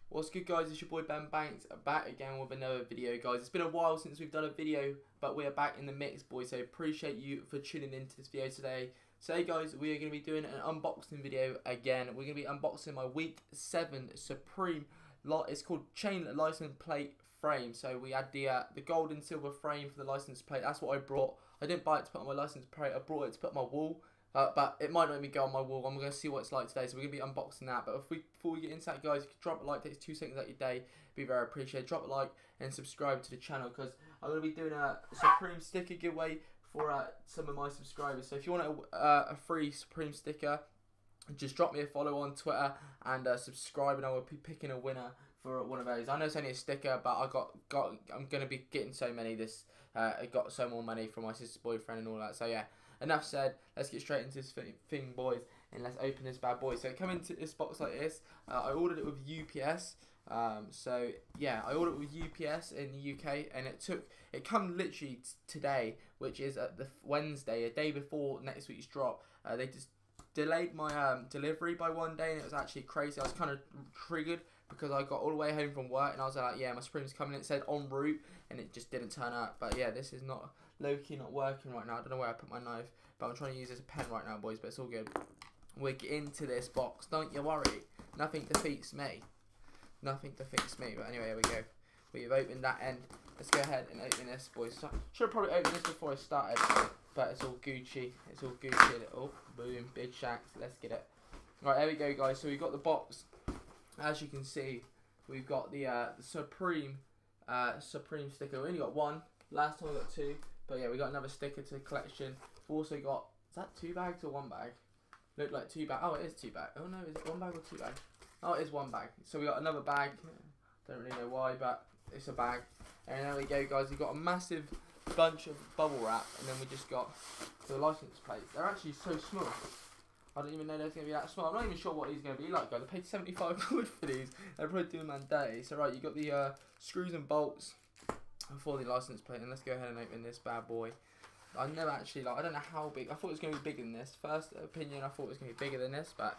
What's good, guys? It's your boy Ben Banks, back again with another video, guys. It's been a while since we've done a video, but we are back in the mix, boys, so appreciate you for tuning into this video today. Today, guys, we are going to be doing an unboxing video again. We're going to be unboxing my Week 7 Supreme lot. It's called Chain License Plate Frame. So we had the gold and silver frame for the license plate. That's what I brought. I didn't buy it to put on my license plate. I brought it to put on my wall. But it might not even go on my wall. I'm going to see what it's like today, so we're going to be unboxing that. But before we get into that, guys, if you drop a like, it takes 2 seconds out of your day, be very appreciated. Drop a like and subscribe to the channel, because I'm going to be doing a Supreme sticker giveaway for some of my subscribers. So if you want a free Supreme sticker, just drop me a follow on Twitter and subscribe, and I will be picking a winner for one of those. I know it's only a sticker, but I'm going to be getting so many this. I got so more money from my sister's boyfriend and all that. So yeah. Enough said, let's get straight into this thing, boys, and let's open this bad boy. So it come into this box like this. I ordered it with UPS. So yeah, I ordered it with UPS in the UK, and it come literally today, which is the Wednesday, a day before next week's drop. They just delayed my delivery by 1 day, and it was actually crazy. I was kind of triggered because I got all the way home from work, and I was like, yeah, my Supreme's coming. It said en route, and it just didn't turn up. But yeah, this is not low-key not working right now. I don't know where I put my knife, but I'm trying to use this pen right now, boys, but it's all good. We're into this box, don't you worry. Nothing defeats me. Nothing defeats me. But anyway, here we go. We've opened that end. Let's go ahead and open this, boys. So, should have probably opened this before I started, but it's all Gucci. It's all Gucci. Oh, boom, big shacks. Let's get it. Right, there we go, guys. So we've got the box. As you can see, we've got the Supreme sticker. We only got one. Last time we got two. But yeah, we got another sticker to the collection. We've also got, is that 2 bags or 1 bag? Look like 2 bags. Oh, it is 2 bags. Oh no, is it 1 bag or 2 bags? Oh, it is 1 bag. So we got another bag. Don't really know why, but it's a bag. And there we go, guys. We've got a massive bunch of bubble wrap, and then we just got the license plates. They're actually so small. I don't even know they're going to be that small. I'm not even sure what these are going to be like, guys. I paid 75 quid for these. They're probably doing man dirty. So right, you got the screws and bolts for the license plate, and let's go ahead and open this bad boy. I never actually, I don't know how big. I thought it was going to be bigger than this. First opinion, I thought it was going to be bigger than this, but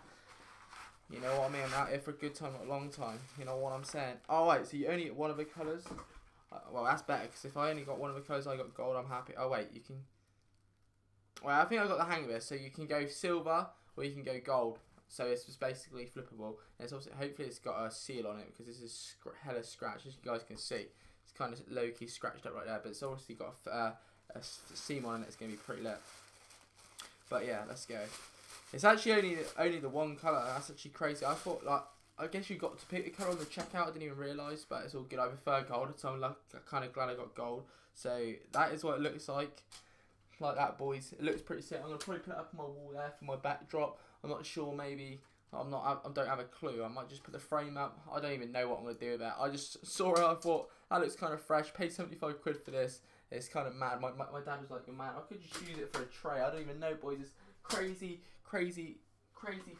you know what I mean. I'm out here for a good time, not a long time. You know what I'm saying? Oh wait, so you only get one of the colours. Well, that's better, because if I only got one of the colours, I got gold. I'm happy. Oh wait, you can. Well, I think I got the hang of this. So you can go silver or you can go gold. So it's just basically flippable. And it's also, hopefully it's got a seal on it, because this is hella scratch, as you guys can see. It's kind of low-key scratched up right there, but it's obviously got a seam on it. It's going to be pretty lit. But yeah, let's go. It's actually only the one colour. That's actually crazy. I thought, I guess you got to pick the colour on the checkout. I didn't even realise, but it's all good. I prefer gold, so I'm kind of glad I got gold. So that is what it looks like that, boys. It looks pretty sick. I'm going to probably put it up on my wall there for my backdrop. I'm not sure, maybe. I don't have a clue. I might just put the frame up. I don't even know what I'm going to do with that. I just saw it. I thought, that looks kind of fresh. Paid 75 quid for this. It's kind of mad. My dad was like, man, I could just use it for a tray. I don't even know, boys. It's crazy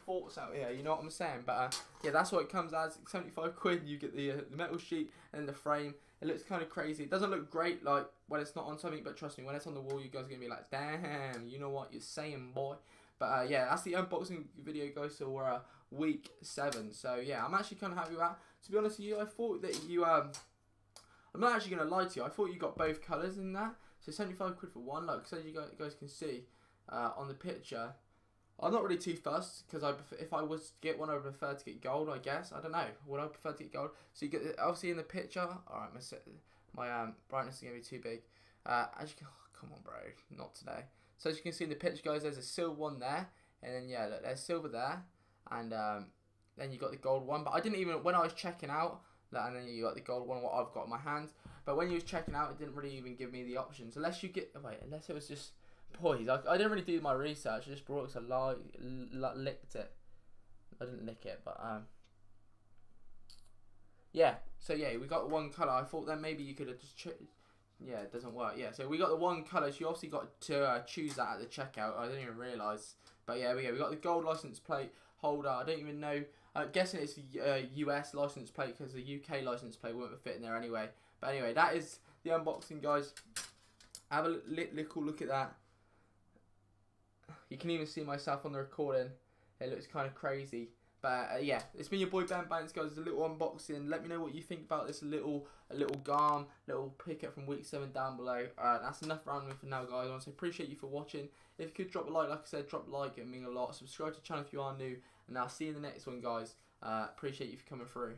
thoughts out here. You know what I'm saying? But yeah, that's what it comes as. 75 quid. You get the metal sheet and the frame. It looks kind of crazy. It doesn't look great when it's not on something, but trust me, when it's on the wall, you guys are going to be like, damn, you know what you're saying, boy. But yeah, that's the unboxing video, guys. So we're week 7. So yeah, I'm actually kind of happy with that. To be honest with you, I thought that you I'm not actually going to lie to you. I thought you got both colours in that. So 75 quid for one. Like, so you guys can see on the picture. I'm not really too fussed, because if I was to get one, I would prefer to get gold, I guess. I don't know. Would I prefer to get gold? So you get, obviously in the picture. Alright, my brightness is going to be too big. As you can, oh, come on, bro. Not today. So as you can see in the picture, guys, there's a silver one there. And then, yeah, look, there's silver there. And then you got the gold one. But I didn't even, when I was checking out, and then you got the gold one, what I've got in my hands. But when you was checking out, it didn't really even give me the options. Unless you get, unless it was just, boys, I didn't really do my research. I just brought it, because I licked it. I didn't lick it, but, yeah. So, yeah, we got one colour. I thought then maybe you could have just yeah, it doesn't work. Yeah, so we got the one colour. So you obviously got to choose that at the checkout. I didn't even realise. But yeah, we got the gold license plate holder. I don't even know. I'm guessing it's the US license plate, because the UK license plate wouldn't fit in there anyway. But anyway, that is the unboxing, guys. Have a little look at that. You can even see myself on the recording. It looks kind of crazy. But yeah, it's been your boy Ben Banks, guys. A little unboxing. Let me know what you think about this little GARM, little pickup from week 7 down below. That's enough rambling for now, guys. I want to appreciate you for watching. If you could drop a like I said, drop a like. It would mean a lot. Subscribe to the channel if you are new, and I'll see you in the next one, guys. Appreciate you for coming through.